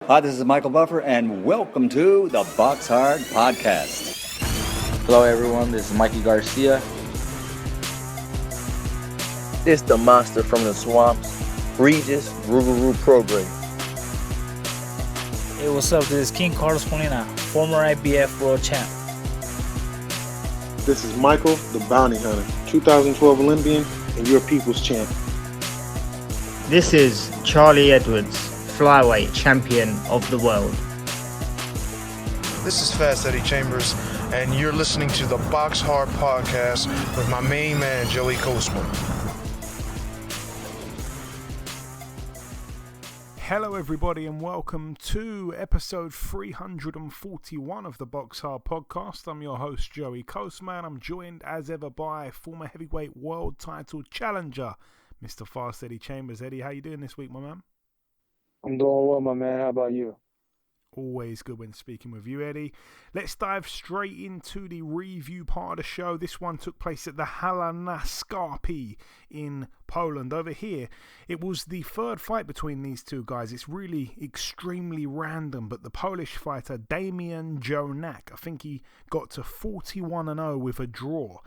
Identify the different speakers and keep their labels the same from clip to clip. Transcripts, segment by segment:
Speaker 1: Hi, this is Michael Buffer, and welcome to the BoxHard Podcast.
Speaker 2: Hello, everyone. This is Mikey Garcia.
Speaker 3: It's the monster from the swamps, Regis Rougarou Prograis.
Speaker 4: Hey, what's up? This is King Carlos Molina, former IBF world champ.
Speaker 5: This is Michael, the Bounty Hunter, 2012 Olympian and your people's champ.
Speaker 6: This is Charlie Edwards, flyweight champion of the world.
Speaker 7: This is Fast Eddie Chambers, and you're listening to the BoxHard Podcast with my main man, Joey Coastman.
Speaker 8: Hello everybody and welcome to episode 341 of the BoxHard Podcast. I'm your host Joey Coastman. I'm joined as ever by former heavyweight world title challenger, Mr. Fast Eddie Chambers. Eddie, how you doing this week, my man?
Speaker 9: I'm doing well, my man. How about you?
Speaker 8: Always good when speaking with you, Eddie. Let's dive straight into the review part of the show. This one took place at the Halana Skarpy in Poland. Over here, it was the third fight between these two guys. It's really extremely random, but the Polish fighter Damian Jonak, I think he got to 41-0 with a draw,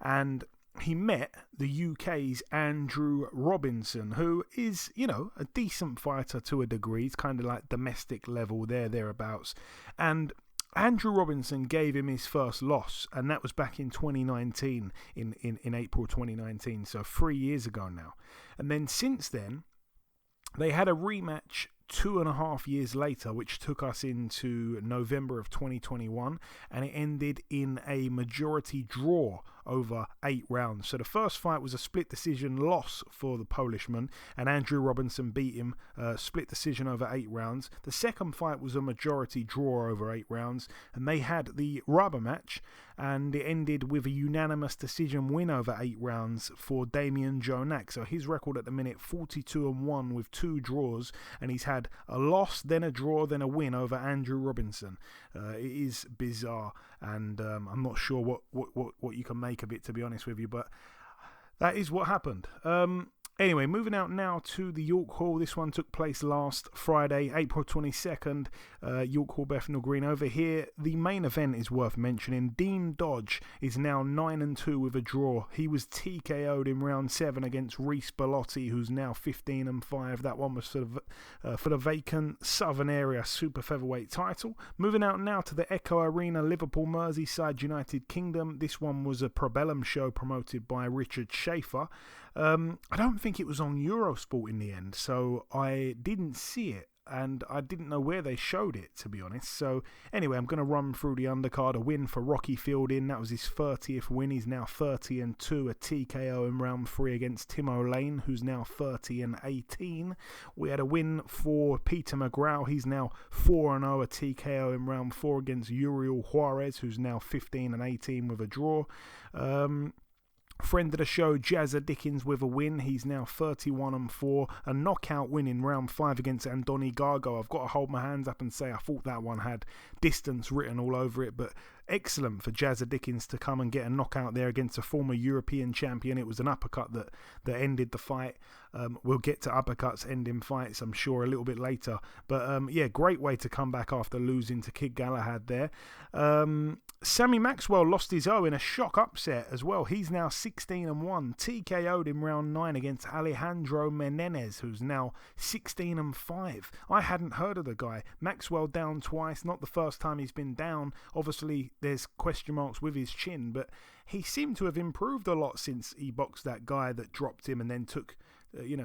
Speaker 8: and he met the UK's Andrew Robinson, who is, a decent fighter to a degree. It's kind of like domestic level thereabouts. And Andrew Robinson gave him his first loss, and that was back in 2019, in April 2019, so 3 years ago now. And then since then, they had a rematch 2.5 years later, which took us into November of 2021, and it ended in a majority draw over 8 rounds. So the first fight was a split decision loss for the Polishman, and Andrew Robinson beat him split decision over 8 rounds. The second fight was a majority draw over 8 rounds, and they had the rubber match, and it ended with a unanimous decision win over 8 rounds for Damian Jonak. So his record at the minute, 42-1 with 2 draws, and he's had a loss, then a draw, then a win over Andrew Robinson. It is bizarre, and I'm not sure what you can make of it, to be honest with you, but that is what happened. Anyway, moving out now to the York Hall. This one took place last Friday, April 22nd, York Hall, Bethnal Green. Over here, the main event is worth mentioning. Dean Dodge is now 9-2 with a draw. He was TKO'd in round 7 against Reece Bellotti, who's now 15-5. That one was for the vacant Southern Area Super Featherweight title. Moving out now to the Echo Arena, Liverpool, Merseyside, United Kingdom. This one was a Probellum show promoted by Richard Schaefer. I don't think it was on Eurosport in the end, so I didn't see it, and I didn't know where they showed it, to be honest. So anyway, I'm going to run through the undercard. A win for Rocky Fielding. That was his 30th win. He's now 30-2. A TKO in round 3 against Timo Lane, who's now 30-18. We had a win for Peter McGraw. He's now 4-0. A TKO in round 4 against Uriel Juarez, who's now 15-18 with a draw. Friend of the show, Jazza Dickens with a win. He's now 31-4. A knockout win in round 5 against Andoni Gargo. I've got to hold my hands up and say I thought that one had distance written all over it, but excellent for Jazza Dickens to come and get a knockout there against a former European champion. It was an uppercut that ended the fight. We'll get to uppercuts ending fights, I'm sure, a little bit later. But great way to come back after losing to Kid Galahad there. Sammy Maxwell lost his O in a shock upset as well. He's now 16-1. TKO'd in round 9 against Alejandro Menendez, who's now 16-5. I hadn't heard of the guy. Maxwell down twice, not the first time he's been down. Obviously, there's question marks with his chin, but he seemed to have improved a lot since he boxed that guy that dropped him and then took,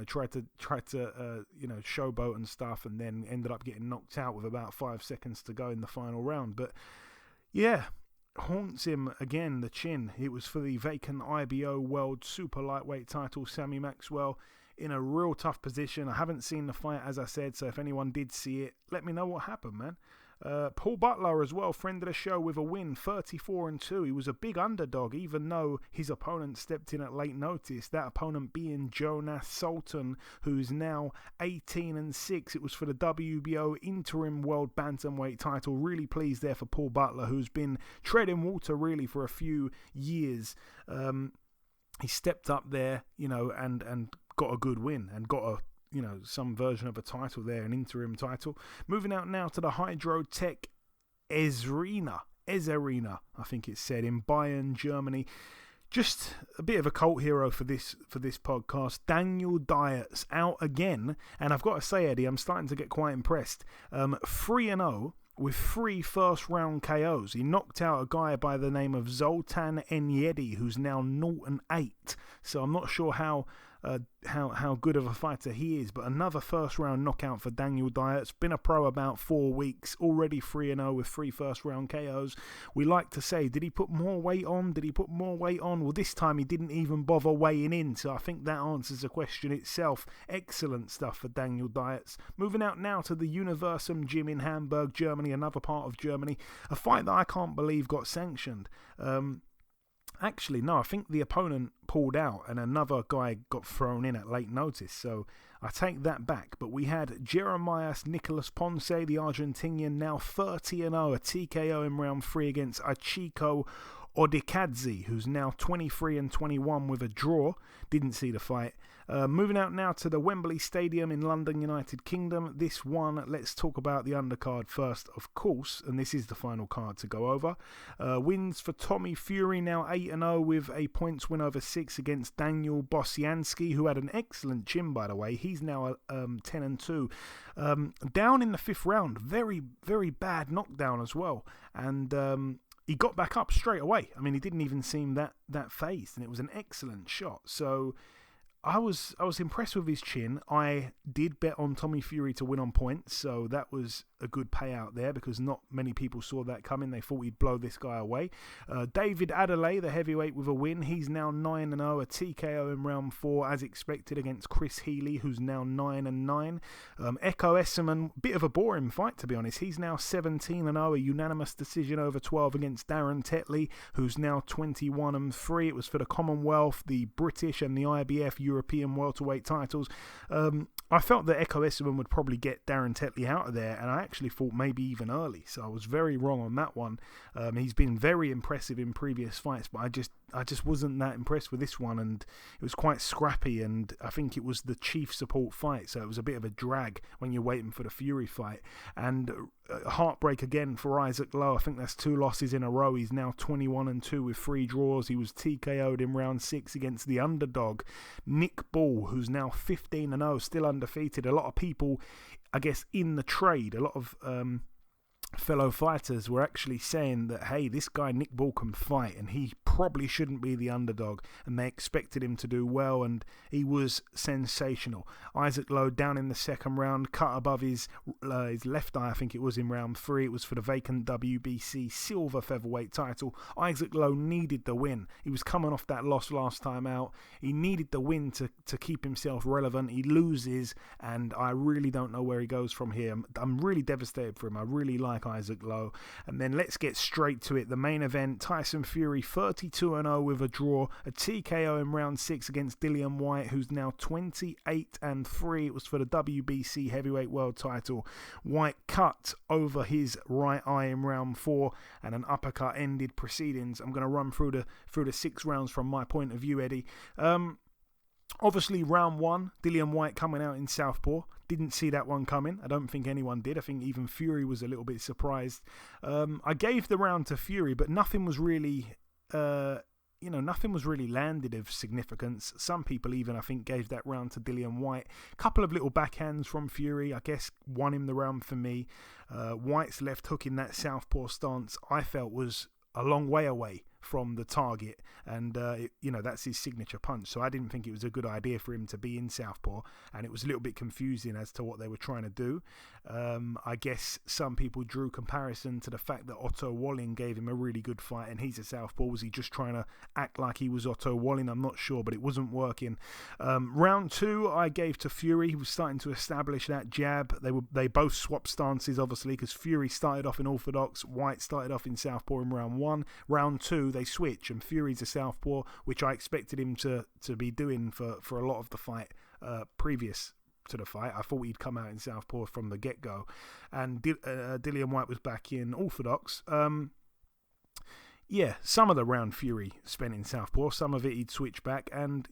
Speaker 8: tried to showboat and stuff, and then ended up getting knocked out with about 5 seconds to go in the final round. But yeah, haunts him again, the chin. It was for the vacant IBO World Super Lightweight title. Sammy Maxwell in a real tough position. I haven't seen the fight, as I said, so if anyone did see it, let me know what happened, man. Paul Butler as well, friend of the show, with a win, 34-2. He was a big underdog, even though his opponent stepped in at late notice. That opponent being Jonas Sultan, who's now 18-6. It was for the WBO interim world bantamweight title. Really pleased there for Paul Butler, who's been treading water really for a few years. He stepped up there, and got a good win and got some version of a title there, an interim title. Moving out now to the Hydrotech Ezerina, I think it's said, in Bayern, Germany. Just a bit of a cult hero for this podcast. Daniel Dietz out again, and I've got to say, Eddie, I'm starting to get quite impressed. 3-0 with 3 first-round KOs. He knocked out a guy by the name of Zoltan Enyedi, who's now 0-8. So I'm not sure how good of a fighter he is, but another first-round knockout for Daniel Dietz. Been a pro about 4 weeks, already 3-0 with 3 first-round KOs. We like to say, did he put more weight on? Well, this time he didn't even bother weighing in, so I think that answers the question itself. Excellent stuff for Daniel Dietz. Moving out now to the Universum Gym in Hamburg, Germany, another part of Germany. A fight that I can't believe got sanctioned. Actually, no, I think the opponent pulled out and another guy got thrown in at late notice, so I take that back. But we had Jeremias Nicolas Ponce, the Argentinian, now 30-0, a TKO in round 3 against Achiko Odikadze, who's now 23-21 with a draw. Didn't see the fight. Moving out now to the Wembley Stadium in London, United Kingdom. This one, let's talk about the undercard first, of course, and this is the final card to go over. Wins for Tommy Fury, now 8-0 with a points win over 6 against Daniel Bosianski, who had an excellent chin, by the way. He's now 10-2. Down in the 5th round, very, very bad knockdown as well, and he got back up straight away. I mean, he didn't even seem that phased, and it was an excellent shot. So I was impressed with his chin. I did bet on Tommy Fury to win on points, so that was a good payout there because not many people saw that coming. They thought he'd blow this guy away. David Adelaide, the heavyweight, with a win. He's now 9-0, a TKO in round 4 as expected against Chris Healy, who's now 9-9. Echo Esserman, bit of a boring fight to be honest. He's now 17-0, a unanimous decision over 12 against Darren Tetley, who's now 21-3. It was for the Commonwealth, the British and the IBF European welterweight titles. I felt that Echo Esserman would probably get Darren Tetley out of there, and I actually thought maybe even early, so I was very wrong on that one. He's been very impressive in previous fights, but I just wasn't that impressed with this one, and it was quite scrappy, and I think it was the chief support fight, so it was a bit of a drag when you're waiting for the Fury fight. And heartbreak again for Isaac Lowe. I think that's 2 losses in a row. He's now 21-2 with 3 draws. He was TKO'd in round 6 against the underdog Nick Ball, who's now 15-0, still undefeated. A lot of people, I guess, in the trade, a lot of fellow fighters were actually saying that, hey, this guy Nick Ball can fight and he probably shouldn't be the underdog, and they expected him to do well, and he was sensational. Isaac Lowe down in the 2nd round, cut above his left eye, I think it was in round 3. It was for the vacant WBC silver featherweight title. Isaac Lowe needed the win. He was coming off that loss last time out. He needed the win to keep himself relevant. He loses, and I really don't know where he goes from here. I'm really devastated for him. I really like Isaac Lowe. And then let's get straight to it. The main event, Tyson Fury 32-0 with a draw, a TKO in round 6 against Dillian Whyte, who's now 28-3. It was for the WBC heavyweight world title. Whyte cut over his right eye in round 4, and an uppercut ended proceedings. I'm going to run through the 6 rounds from my point of view, Eddie. Obviously, round 1, Dillian Whyte coming out in southpaw. Didn't see that one coming. I don't think anyone did. I think even Fury was a little bit surprised. I gave the round to Fury, but nothing was really, nothing was really landed of significance. Some people even, I think, gave that round to Dillian Whyte. Couple of little backhands from Fury, I guess, won him the round for me. Whyte's left hook in that southpaw stance, I felt, was a long way away from the target, and that's his signature punch, so I didn't think it was a good idea for him to be in southpaw, and it was a little bit confusing as to what they were trying to do. I guess some people drew comparison to the fact that Otto Walling gave him a really good fight and he's a southpaw. Was he just trying to act like he was Otto Walling? I'm not sure, but it wasn't working. Round 2 I gave to Fury. He was starting to establish that jab. They both swapped stances, obviously, because Fury started off in orthodox, Whyte started off in southpaw in round 1. Round 2 they switch, and Fury's a southpaw, which I expected him to be doing for a lot of the fight previous to the fight. I thought he'd come out in southpaw from the get-go, and Dillian Whyte was back in orthodox. Some of the round Fury spent in southpaw, some of it he'd switch back, and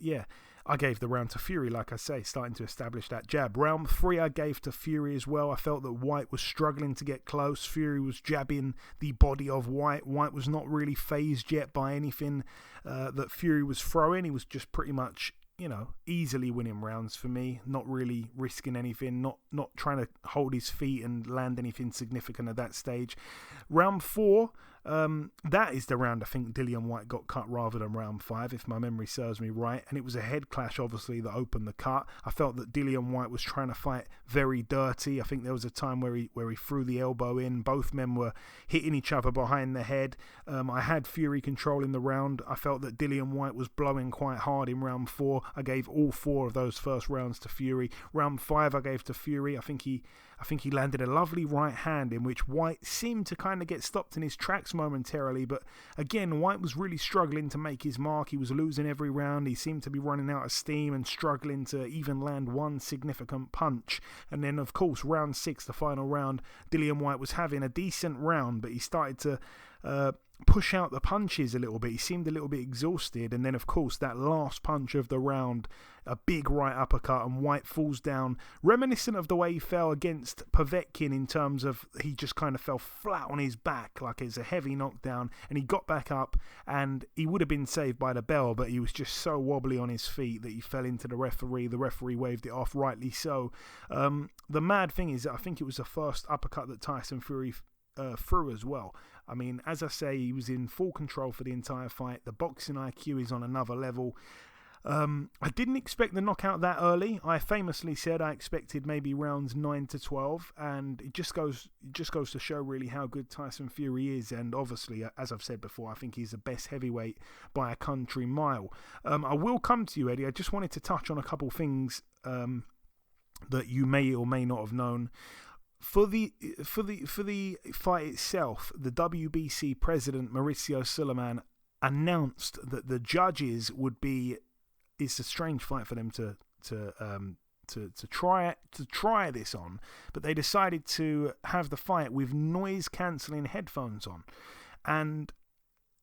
Speaker 8: I gave the round to Fury, like I say, starting to establish that jab. Round 3 I gave to Fury as well. I felt that Whyte was struggling to get close. Fury was jabbing the body of Whyte. Whyte was not really fazed yet by anything that Fury was throwing. He was just pretty much, easily winning rounds for me, not really risking anything, not trying to hold his feet and land anything significant at that stage. Round 4, that is the round I think Dillian Whyte got cut rather than round 5, if my memory serves me right, and it was a head clash obviously that opened the cut. I felt that Dillian Whyte was trying to fight very dirty. I think there was a time where he threw the elbow in. Both men were hitting each other behind the head. I had Fury controlling the round. I felt that Dillian Whyte was blowing quite hard in round 4. I gave all 4 of those first rounds to Fury. Round 5 I gave to Fury. I think he landed a lovely right hand in which Whyte seemed to kind of get stopped in his tracks momentarily, but again, Whyte was really struggling to make his mark. He was losing every round. He seemed to be running out of steam and struggling to even land one significant punch. And then, of course, round 6, the final round, Dillian Whyte was having a decent round, but he started to push out the punches a little bit. He seemed a little bit exhausted, and then of course that last punch of the round, a big right uppercut, and Whyte falls down, reminiscent of the way he fell against Povetkin in terms of he just kind of fell flat on his back like it's a heavy knockdown, and he got back up and he would have been saved by the bell, but he was just so wobbly on his feet that he fell into the referee. The referee waved it off, rightly so. The mad thing is that I think it was the first uppercut that Tyson Fury threw as well. I mean, as I say, he was in full control for the entire fight. The boxing IQ is on another level. I didn't expect the knockout that early. I famously said I expected maybe rounds 9 to 12, and it just goes to show really how good Tyson Fury is. And obviously, as I've said before, I think he's the best heavyweight by a country mile. I will come to you, Eddie. I just wanted to touch on a couple things that you may or may not have known. For the fight itself, the WBC president Mauricio Suleiman announced that the judges would be. It's a strange fight for them to try this on, but they decided to have the fight with noise cancelling headphones on, and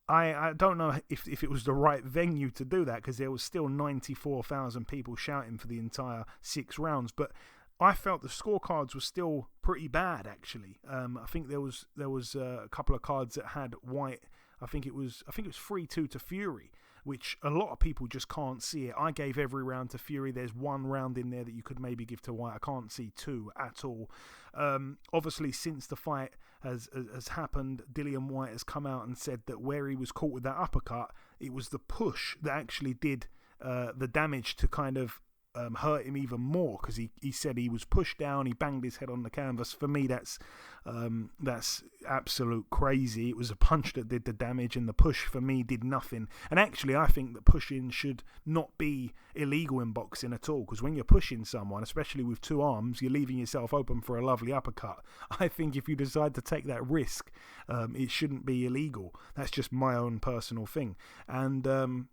Speaker 8: I don't know if it was the right venue to do that, because there was still 94,000 people shouting for the entire 6 rounds, but I felt the scorecards were still pretty bad, actually. I think there was a couple of cards that had Whyte. I think it was 3-2 to Fury, which a lot of people just can't see it. I gave every round to Fury. There's one round in there that you could maybe give to Whyte. I can't see 2 at all. Obviously, since the fight has happened, Dillian Whyte has come out and said that where he was caught with that uppercut, it was the push that actually did the damage to kind of hurt him even more, because he said he was pushed down, he banged his head on the canvas. For me, that's absolute crazy. It was a punch that did the damage, and the push for me did nothing. And actually, I think that pushing should not be illegal in boxing at all, because when you're pushing someone, especially with 2 arms, you're leaving yourself open for a lovely uppercut. I think if you decide to take that risk, it shouldn't be illegal. That's just my own personal thing. And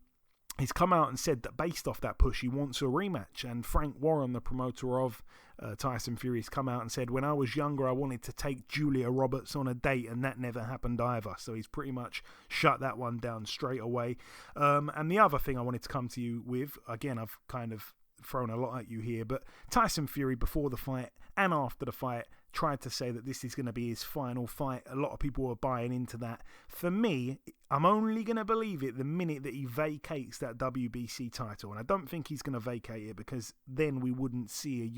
Speaker 8: he's come out and said that based off that push, he wants a rematch. And Frank Warren, the promoter of Tyson Fury, has come out and said, when I was younger, I wanted to take Julia Roberts on a date, and that never happened either. So he's pretty much shut that one down straight away. And the other thing I wanted to come to you with, again, I've kind of thrown a lot at you here, but Tyson Fury, before the fight and after the fight, tried to say that this is going to be his final fight. A lot of people were buying into that. For me, I'm only going to believe it the minute that he vacates that WBC title. And I don't think he's going to vacate it, because then we wouldn't see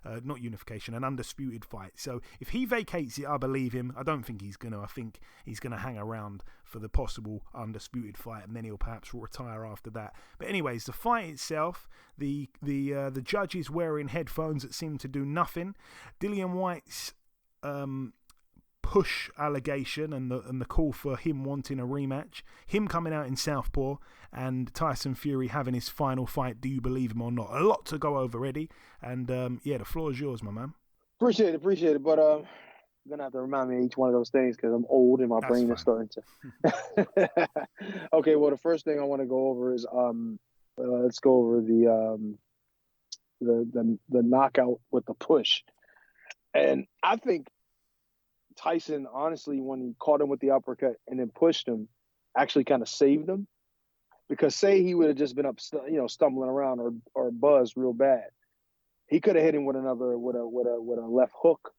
Speaker 8: an undisputed fight. So if he vacates it, I believe him. I don't think he's going to. I think he's going to hang around for the possible undisputed fight, and then he'll perhaps retire after that. But anyways, the fight itself, the judges wearing headphones that seem to do nothing. Dillian Whyte's push allegation and the call for him wanting a rematch, him coming out in southpaw, and Tyson Fury having his final fight. Do you believe him or not? A lot to go over, Eddie, and the floor is yours, my man.
Speaker 9: Appreciate it, but you're gonna have to remind me of each one of those things, because I'm old and my brain is starting to. Okay, well, the first thing I want to go over is let's go over the knockout with the push. And I think Tyson, honestly, when he caught him with the uppercut and then pushed him, actually kind of saved him. Because say he would have just been up, stumbling around or buzzed real bad, he could have hit him with a left hook,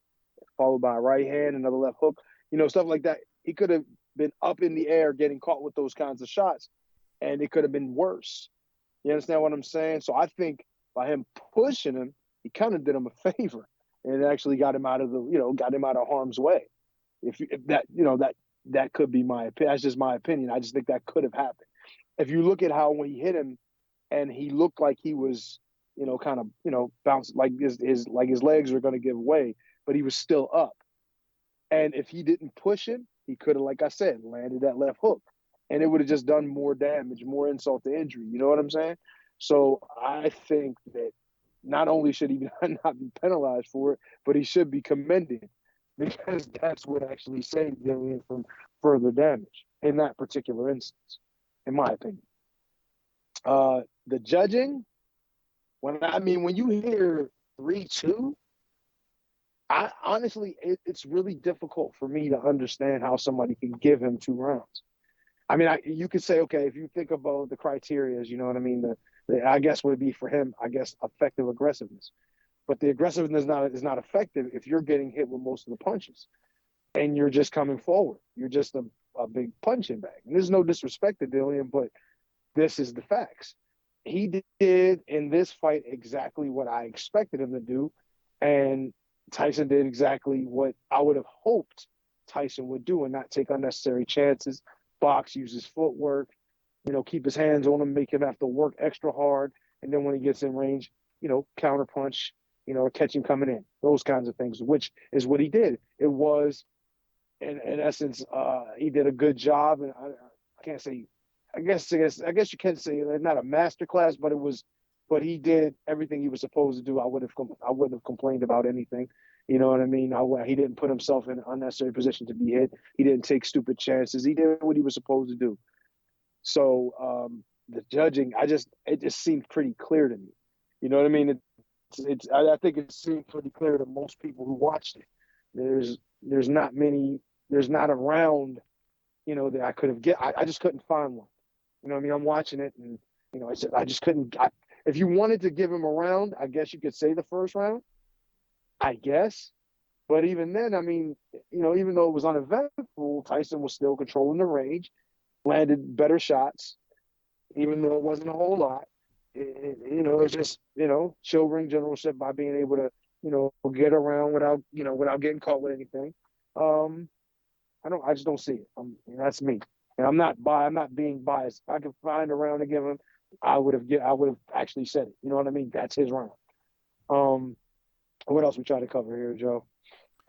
Speaker 9: followed by a right hand, another left hook, stuff like that. He could have been up in the air getting caught with those kinds of shots, and it could have been worse. You understand what I'm saying? So I think by him pushing him, he kind of did him a favor and actually got him out of harm's way. If that could be my opinion. That's just my opinion. I just think that could have happened. If you look at how when he hit him, and he looked like he was, kind of, bounced like his legs were going to give way, but he was still up. And if he didn't push him, he could have, like I said, landed that left hook, and it would have just done more damage, more insult to injury. You know what I'm saying? So I think that not only should he not be penalized for it, but he should be commended, because that's what actually saved Dillian from further damage in that particular instance, in my opinion. The judging, when you hear 3-2, I honestly, it's really difficult for me to understand how somebody can give him 2 rounds. I mean, you could say, okay, if you think about the criteria, you know what I mean, I guess would be for him, effective aggressiveness. But the aggressiveness is not effective if you're getting hit with most of the punches and you're just coming forward. You're just a big punching bag. And there's no disrespect to Dillian, but this is the facts. He did in this fight exactly what I expected him to do, and Tyson did exactly what I would have hoped Tyson would do, and not take unnecessary chances, box, use his footwork, keep his hands on him, make him have to work extra hard, and then when he gets in range, counter punch, or catch him coming in, those kinds of things, which is what he did. It was, in essence, he did a good job, and I can't say, I guess you can say not a masterclass, but he did everything he was supposed to do. I wouldn't have complained about anything. You know what I mean? He didn't put himself in an unnecessary position to be hit. He didn't take stupid chances. He did what he was supposed to do. So the judging, it just seemed pretty clear to me. You know what I mean? I think it seemed pretty clear to most people who watched it. There's not a round, that I could have I just couldn't find one. You know what I mean? I'm watching it, and I just couldn't. If you wanted to give him a round, I guess you could say the first round. I guess, but even then, I mean, even though it was uneventful, Tyson was still controlling the range, landed better shots, even though it wasn't a whole lot. It's just, chill ring generalship by being able to, get around without getting caught with anything. I just don't see it. That's me. And I'm not being biased. If I could find a round to give him, I would have actually said it. You know what I mean? That's his round. What else we try to cover here, Joe?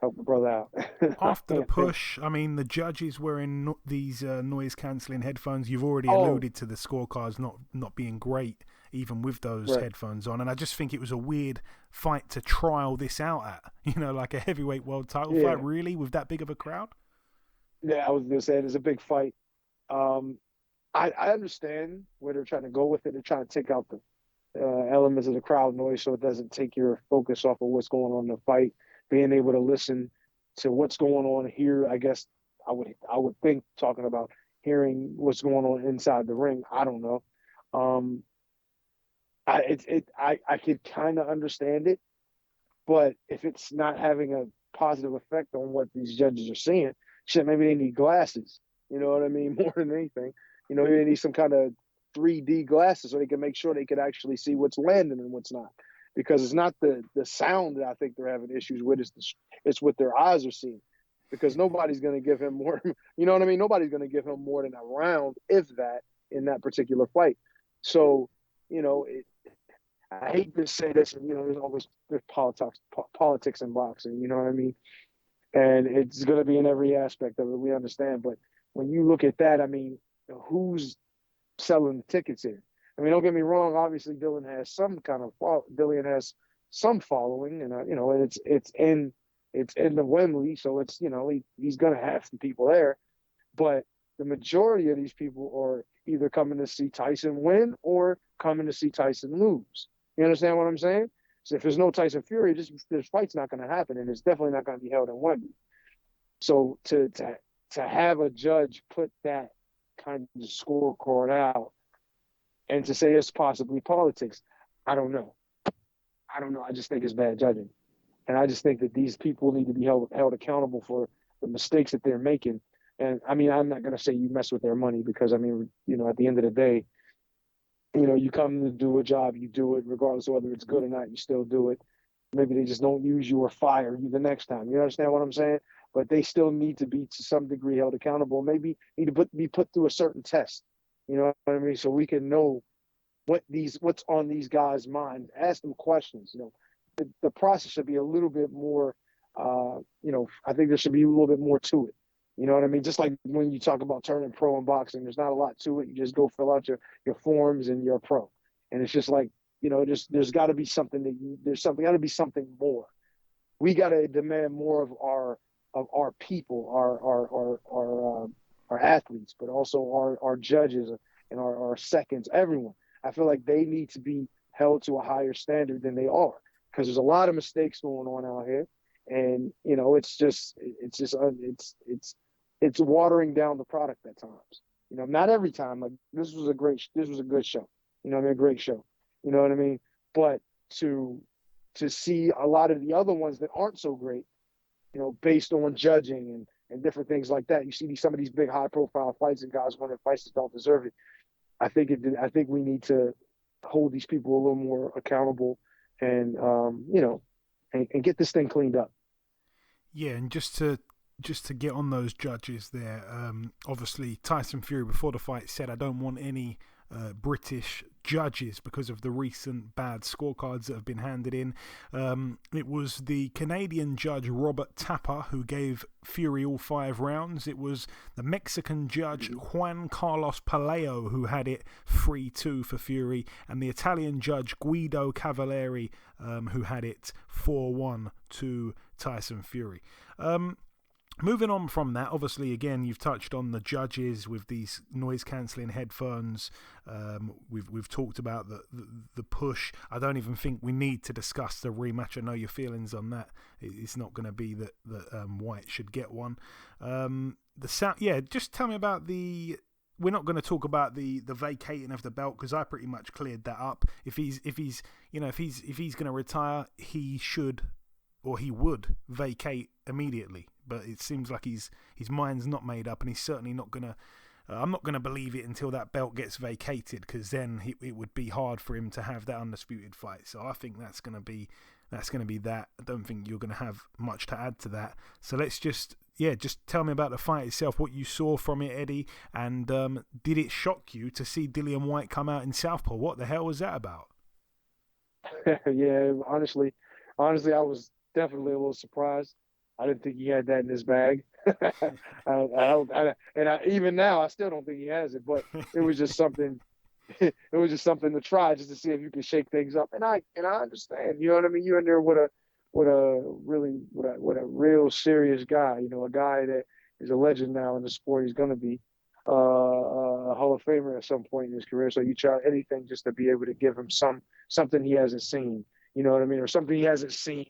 Speaker 9: Help the brother out.
Speaker 8: After the push, I mean, the judges were in these noise-cancelling headphones. You've already alluded to the scorecards not being great, even with those headphones on. And I just think it was a weird fight to trial this out at. Like a heavyweight world title fight, really, with that big of a crowd?
Speaker 9: Yeah, I was going to say, it's a big fight. I understand where they're trying to go with it. They're trying to take out the elements of the crowd noise so it doesn't take your focus off of what's going on in the fight. Being able to listen to what's going on here, I guess I would think, talking about hearing what's going on inside the ring. I don't know. I could kind of understand it, but if it's not having a positive effect on what these judges are seeing, maybe they need glasses. You know what I mean? More than anything, they need some kind of 3D glasses so they can make sure they can actually see what's landing and what's not. Because it's not the sound that I think they're having issues with. It's what their eyes are seeing. Because nobody's going to give him more. You know what I mean? Nobody's going to give him more than a round, if that, in that particular fight. So, I hate to say this, and there's politics in boxing. You know what I mean? And it's going to be in every aspect of it. We understand, but when you look at that, I mean, who's selling the tickets here? I mean, don't get me wrong. Obviously, Dillian has some following, and it's in the Wembley, so it's he's gonna have some people there. But the majority of these people are either coming to see Tyson win or coming to see Tyson lose. You understand what I'm saying? So if there's no Tyson Fury, this fight's not going to happen, and it's definitely not going to be held in Wembley. So to have a judge put that kind of scorecard out, And to say it's possibly politics, I don't know. I just think it's bad judging. And I just think that these people need to be held accountable for the mistakes that they're making. And I mean, I'm not going to say you mess with their money because, I mean, at the end of the day, you come to do a job, you do it, regardless of whether it's good or not, you still do it. Maybe they just don't use you or fire you the next time. You understand what I'm saying? But they still need to be to some degree held accountable. Maybe need to be put through a certain test. You know what I mean? So we can know what's on these guys' minds. Ask them questions. The process should be a little bit more. I think there should be a little bit more to it. You know what I mean? Just like when you talk about turning pro in boxing, there's not a lot to it. You just go fill out your forms and you're a pro. And it's just like, there's got to be something got to be something more. We got to demand more of our people, our athletes, but also our judges and our seconds, everyone. I feel like they need to be held to a higher standard than they are, because there's a lot of mistakes going on out here, and it's watering down the product at times. Not every time. Like this was a good show. A great show. You know what I mean? But to see a lot of the other ones that aren't so great, based on judging and different things like that, you see some of these big high profile fights and guys winning fights that don't deserve it. I think we need to hold these people a little more accountable and get this thing cleaned up.
Speaker 8: Yeah, and just to get on those judges there, obviously Tyson Fury before the fight said, I don't want any British judges because of the recent bad scorecards that have been handed in. It was the Canadian judge Robert Tapper who gave Fury all 5 rounds. It was the Mexican judge Juan Carlos Palaio who had it 3-2 for Fury, and the Italian judge Guido Cavalieri who had it 4-1 to Tyson Fury. Moving on from that, obviously, again, you've touched on the judges with these noise-cancelling headphones. We've talked about the push. I don't even think we need to discuss the rematch. I know your feelings on that. It's not going to be that Whyte should get one. Just tell me about the. We're not going to talk about the vacating of the belt because I pretty much cleared that up. If he's going to retire, he should or he would vacate immediately. But it seems like his mind's not made up, and he's certainly not gonna. I'm not gonna believe it until that belt gets vacated, because then it would be hard for him to have that undisputed fight. So I think that's gonna be that. I don't think you're gonna have much to add to that. So let's just tell me about the fight itself, what you saw from it, Eddie, and did it shock you to see Dillian Whyte come out in Southpaw? What the hell was that about?
Speaker 9: Yeah, honestly, I was definitely a little surprised. I didn't think he had that in his bag. Even now, I still don't think he has it. But it was just something. It was just something to try, just to see if you could shake things up. And I understand. You know what I mean? You're in there with a real serious guy. A guy that is a legend now in the sport. He's going to be a Hall of Famer at some point in his career. So you try anything just to be able to give him something he hasn't seen. You know what I mean? Or something he hasn't seen.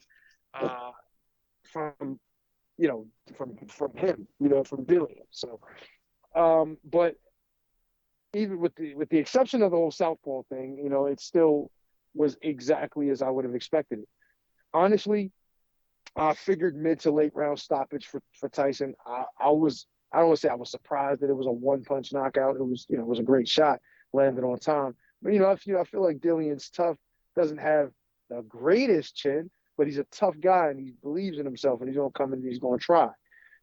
Speaker 9: From him, from Dillian. So, but even with the exception of the whole Southpaw thing, it still was exactly as I would have expected it. Honestly, I figured mid to late round stoppage for Tyson. I don't want to say I was surprised that it was a one-punch knockout. It was a great shot, landed on time. But I feel like Dillian's tough, doesn't have the greatest chin, but he's a tough guy and he believes in himself and he's going to come in and he's going to try.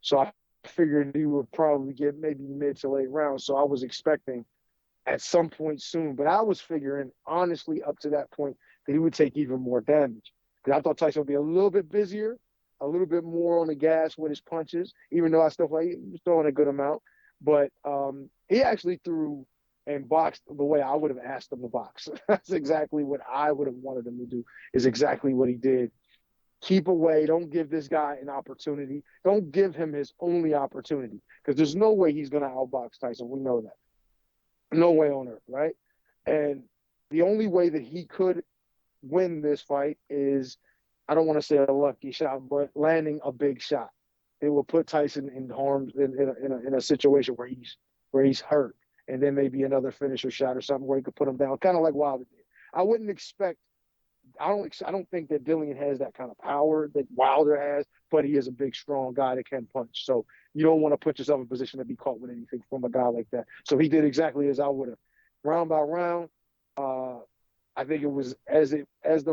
Speaker 9: So I figured he would probably get maybe mid to late rounds. So I was expecting at some point soon, but I was figuring honestly up to that point that he would take even more damage, because I thought Tyson would be a little bit busier, a little bit more on the gas with his punches, even though I still feel like he was throwing a good amount. But he actually threw and boxed the way I would have asked him to box. That's exactly what I would have wanted him to do, is exactly what he did. Keep away. Don't give this guy an opportunity. Don't give him his only opportunity, because there's no way he's going to outbox Tyson. We know that. No way on earth, right? And the only way that he could win this fight is, I don't want to say a lucky shot, but landing a big shot. It will put Tyson in a situation where he's hurt and then maybe another finisher shot or something where he could put him down, kind of like Wilder did. I wouldn't expect. I don't think that Dillian has that kind of power that Wilder has, but he is a big, strong guy that can punch. So you don't want to put yourself in a position to be caught with anything from a guy like that. So he did exactly as I would have. Round by round, I think it was as the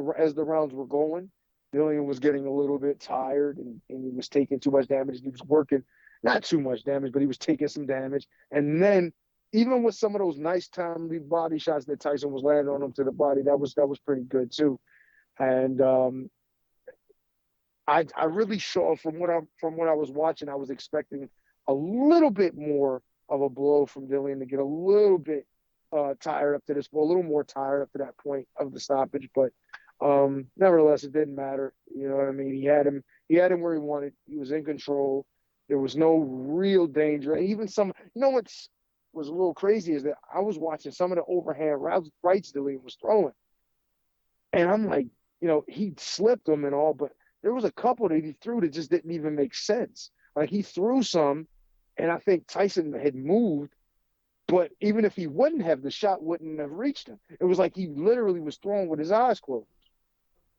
Speaker 9: rounds were going, Dillian was getting a little bit tired and he was taking too much damage. He was working, not too much damage, but he was taking some damage. And then even with some of those nice timely body shots that Tyson was landing on him to the body, that was pretty good too. And I really saw from what I was watching, I was expecting a little bit more of a blow from Dillian to get a little bit tired up to this point, a little more tired up to that point of the stoppage. But nevertheless, it didn't matter. You know what I mean? He had him where he wanted. He was in control. There was no real danger. And even some, what was a little crazy is that I was watching some of the overhand rights Dillian was throwing. And I'm like, he slipped them and all, but there was a couple that he threw that just didn't even make sense. Like he threw some, and I think Tyson had moved, but even if he wouldn't have, the shot wouldn't have reached him. It was like he literally was throwing with his eyes closed.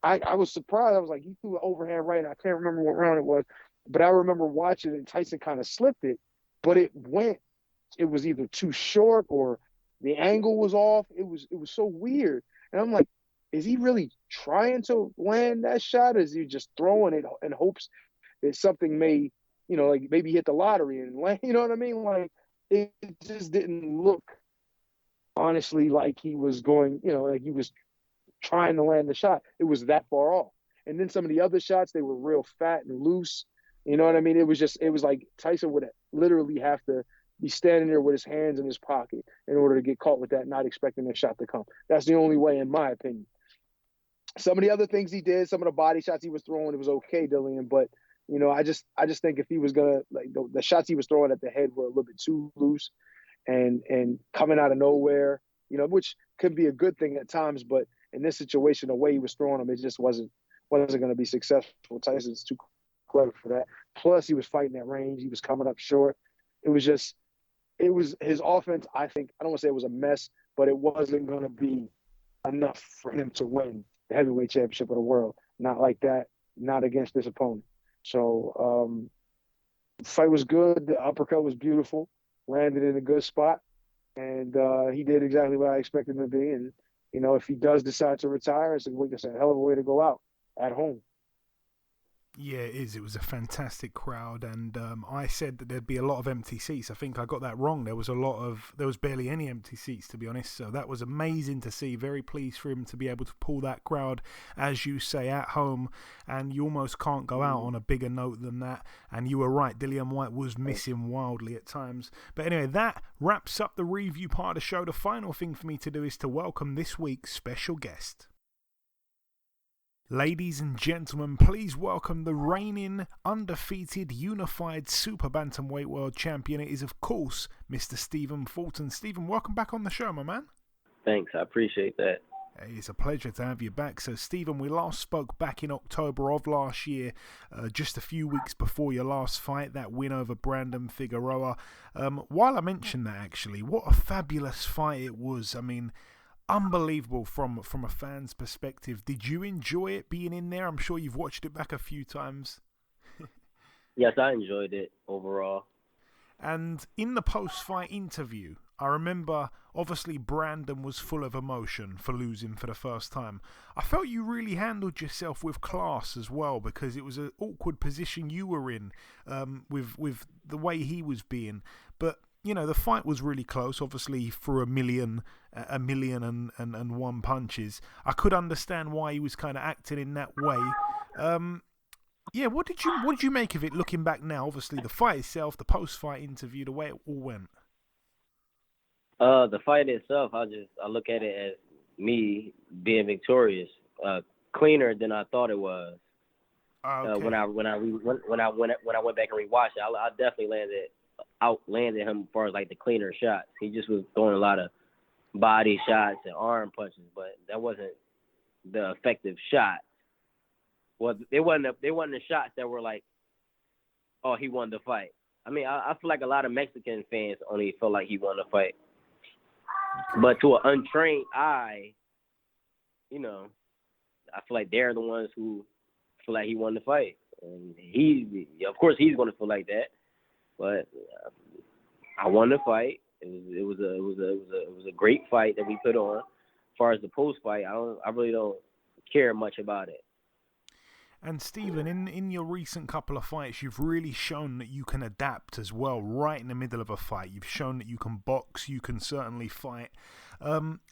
Speaker 9: I was surprised. I was like, he threw an overhand right, and I can't remember what round it was, but I remember watching it, and Tyson kind of slipped it, but it was either too short or the angle was off. It was so weird. And I'm like, is he really trying to land that shot? Or is he just throwing it in hopes that something may, like maybe hit the lottery and land? You know what I mean? Like it just didn't look, honestly, like he was going, like he was trying to land the shot. It was that far off. And then some of the other shots, they were real fat and loose. You know what I mean? It was like Tyson would literally have to be standing there with his hands in his pocket in order to get caught with that, not expecting that shot to come. That's the only way, in my opinion. Some of the other things he did, some of the body shots he was throwing, it was okay, Dillian. But, I just think if he was going to, like, the shots he was throwing at the head were a little bit too loose and coming out of nowhere, which could be a good thing at times. But in this situation, the way he was throwing them, it just wasn't going to be successful. Tyson's too clever for that. Plus, he was fighting at range. He was coming up short. It was his offense. I think, I don't want to say it was a mess, but it wasn't going to be enough for him to win the heavyweight championship of the world. Not like that, not against this opponent. So the fight was good. The uppercut was beautiful, landed in a good spot, and he did exactly what I expected him to be. And, if he does decide to retire, it's a hell of a way to go out at home.
Speaker 8: Yeah, it is. It was a fantastic crowd, and I said that there'd be a lot of empty seats. I think I got that wrong. There was barely any empty seats, to be honest. So that was amazing to see. Very pleased for him to be able to pull that crowd, as you say, at home. And you almost can't go out on a bigger note than that. And you were right, Dillian Whyte was missing wildly at times. But anyway, that wraps up the review part of the show. The final thing for me to do is to welcome this week's special guest. Ladies and gentlemen, please welcome the reigning, undefeated, unified Super-Bantamweight world champion. It is, of course, Mr. Stephen Fulton. Stephen, welcome back on the show, my man.
Speaker 3: Thanks, I appreciate that.
Speaker 8: Hey, it's a pleasure to have you back. So, Stephen, we last spoke back in October of last year, just a few weeks before your last fight, that win over Brandon Figueroa. While I mentioned that, actually, what a fabulous fight it was. I mean, unbelievable from a fan's perspective. Did you enjoy it being in there? I'm sure you've watched it back a few times.
Speaker 3: Yes, I enjoyed it overall.
Speaker 8: And in the post-fight interview, I remember, obviously, Brandon was full of emotion for losing for the first time. I felt you really handled yourself with class as well, because it was an awkward position you were in with the way he was being. But the fight was really close, obviously, for a million and one punches. I could understand why he was kind of acting in that way. What did you make of it looking back now? Obviously, the fight itself, the post-fight interview, the way it all went.
Speaker 3: The fight itself, I look at it as me being victorious, cleaner than I thought it was.
Speaker 8: Okay.
Speaker 3: When I went back and rewatched it, I definitely outlanded him as far as like the cleaner shots. He just was throwing a lot of body shots and arm punches, but that wasn't the effective shot. Well, they wasn't the shots that were like, oh, he won the fight. I mean, I feel like a lot of Mexican fans only feel like he won the fight. But to an untrained eye, you know, I feel like they're the ones who feel like he won the fight, and of course, he's going to feel like that. But I won the fight. It was a great fight that we put on. As far as the post fight, I really don't care much about it.
Speaker 8: And Stephen, in your recent couple of fights, you've really shown that you can adapt as well, right in the middle of a fight. You've shown that you can box, you can certainly fight.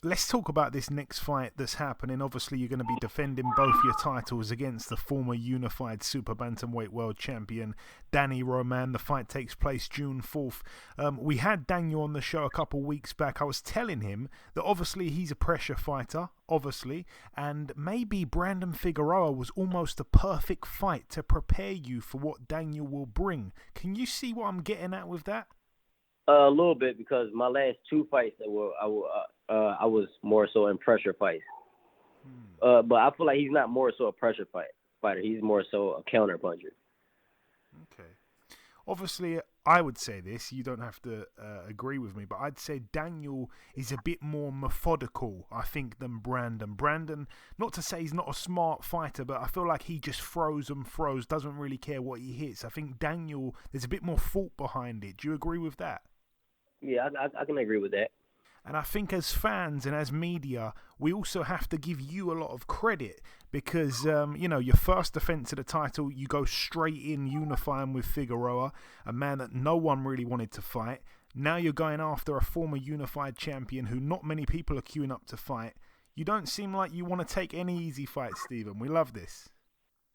Speaker 8: Let's talk about this next fight that's happening. Obviously, you're going to be defending both your titles against the former unified Super-Bantamweight world champion, Danny Roman. The fight takes place June 4th. We had Daniel on the show a couple weeks back. I was telling him that obviously he's a pressure fighter, obviously, and maybe Brandon Figueroa was almost a perfect fight to prepare you for what Daniel will bring. Can you see what I'm getting at with that?
Speaker 3: A little bit, because my last two fights I was more so in pressure fights. But I feel like he's not more so a pressure fighter. He's more so a counter puncher.
Speaker 8: Okay. Obviously, I would say this. You don't have to agree with me, but I'd say Daniel is a bit more methodical, I think, than Brandon. Brandon, not to say he's not a smart fighter, but I feel like he just throws and throws, doesn't really care what he hits. I think Daniel, there's a bit more thought behind it. Do you agree with that?
Speaker 3: Yeah, I can agree with that.
Speaker 8: And I think as fans and as media, we also have to give you a lot of credit because, your first defense of the title, you go straight in unifying with Figueroa, a man that no one really wanted to fight. Now you're going after a former unified champion who not many people are queuing up to fight. You don't seem like you want to take any easy fights, Stephen. We love this.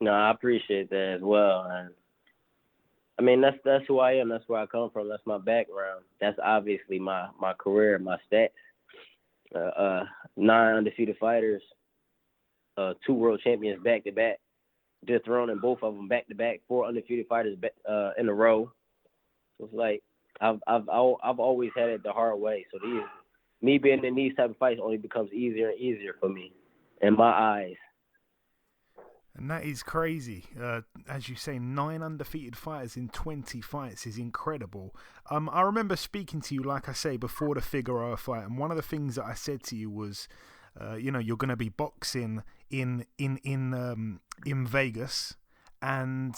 Speaker 3: No, I appreciate that as well. And I mean, that's who I am. That's where I come from. That's my background. That's obviously my career, my stats. 9 undefeated fighters, 2 world champions back to back, dethroning both of them back to back, 4 undefeated fighters in a row. So it's like I've always had it the hard way. So me being in these type of fights only becomes easier and easier for me, in my eyes.
Speaker 8: And that is crazy. As you say, 9 undefeated fighters in 20 fights is incredible. I remember speaking to you, like I say, before the Figueroa fight, and one of the things that I said to you was, you're going to be boxing in Vegas, and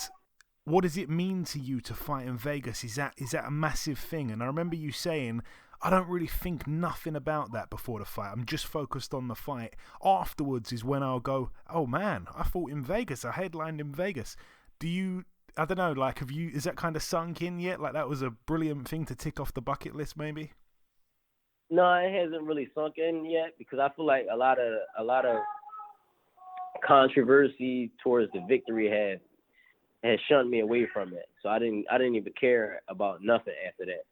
Speaker 8: what does it mean to you to fight in Vegas? Is that a massive thing? And I remember you saying, I don't really think nothing about that before the fight. I'm just focused on the fight. Afterwards is when I'll go, oh man, I fought in Vegas. I headlined in Vegas. I don't know, like, is that kind of sunk in yet? Like, that was a brilliant thing to tick off the bucket list, maybe?
Speaker 3: No, it hasn't really sunk in yet, because I feel like a lot of controversy towards the victory has shunned me away from it. So I didn't even care about nothing after that.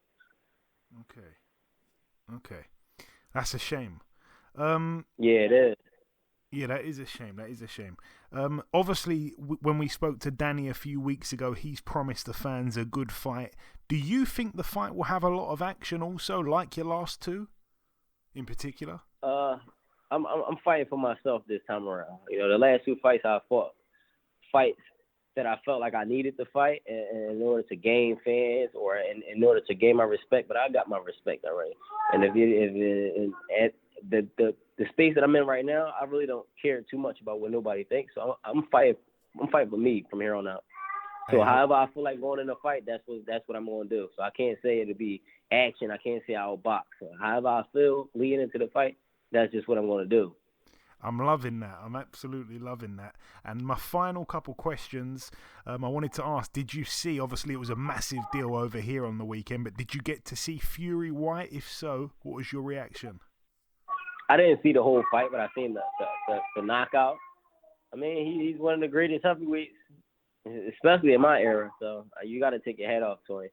Speaker 8: Okay. That's a shame.
Speaker 3: Yeah, it is.
Speaker 8: Yeah, that is a shame. Obviously, when we spoke to Danny a few weeks ago, he's promised the fans a good fight. Do you think the fight will have a lot of action also, like your last two, in particular?
Speaker 3: I'm fighting for myself this time around. The last 2 fights I fought, fights that I felt like I needed to fight in order to gain fans or in order to gain my respect, but I got my respect already. And at the space that I'm in right now, I really don't care too much about what nobody thinks. So I'm fighting for me from here on out. So however I feel like going in a fight, that's what I'm going to do. So I can't say it'll be action. I can't say I'll box. So however I feel leading into the fight, that's just what I'm going to do.
Speaker 8: I'm loving that. I'm absolutely loving that. And my final couple questions, I wanted to ask, did you see, obviously it was a massive deal over here on the weekend, but did you get to see Fury Whyte? If so, what was your reaction?
Speaker 3: I didn't see the whole fight, but I seen the knockout. I mean, he's one of the greatest heavyweights, especially in my era. So you got to take your hat off to him.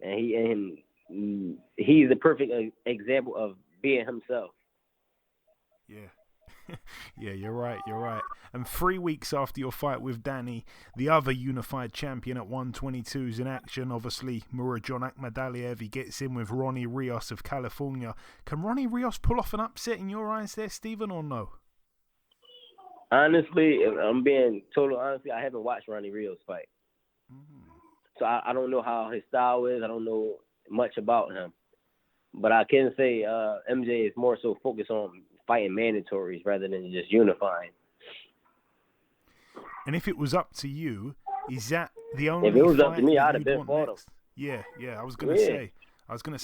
Speaker 3: And he's the perfect example of being himself.
Speaker 8: Yeah. Yeah, you're right. And 3 weeks after your fight with Danny, the other unified champion at 122 is in action. Obviously, Murodjon Akhmadaliev, he gets in with Ronnie Rios of California. Can Ronnie Rios pull off an upset in your eyes there, Stephen, or no?
Speaker 3: Honestly, I'm being total honestly, I haven't watched Ronnie Rios fight. So I don't know how his style is. I don't know much about him. But I can say MJ is more so focused on fighting mandatories rather than just unifying.
Speaker 8: And if it was up to you, is that the only?
Speaker 3: If it was up to
Speaker 8: fight
Speaker 3: me,
Speaker 8: that
Speaker 3: I'd have
Speaker 8: you'd
Speaker 3: been
Speaker 8: want
Speaker 3: fought him.
Speaker 8: next? Yeah. I was gonna say.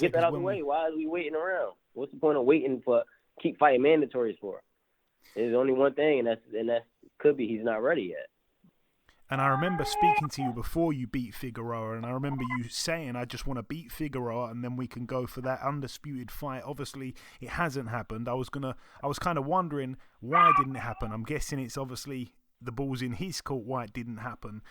Speaker 3: Get that out of the way. Why are we waiting around? What's the point of waiting for keep fighting mandatories for? There's only one thing, and that's could be he's not ready yet.
Speaker 8: And I remember speaking to you before you beat Figueroa, and I remember you saying, I just want to beat Figueroa, and then we can go for that undisputed fight. Obviously, it hasn't happened. I was kind of wondering, why didn't it happen? I'm guessing it's obviously the ball's in his court why it didn't happen.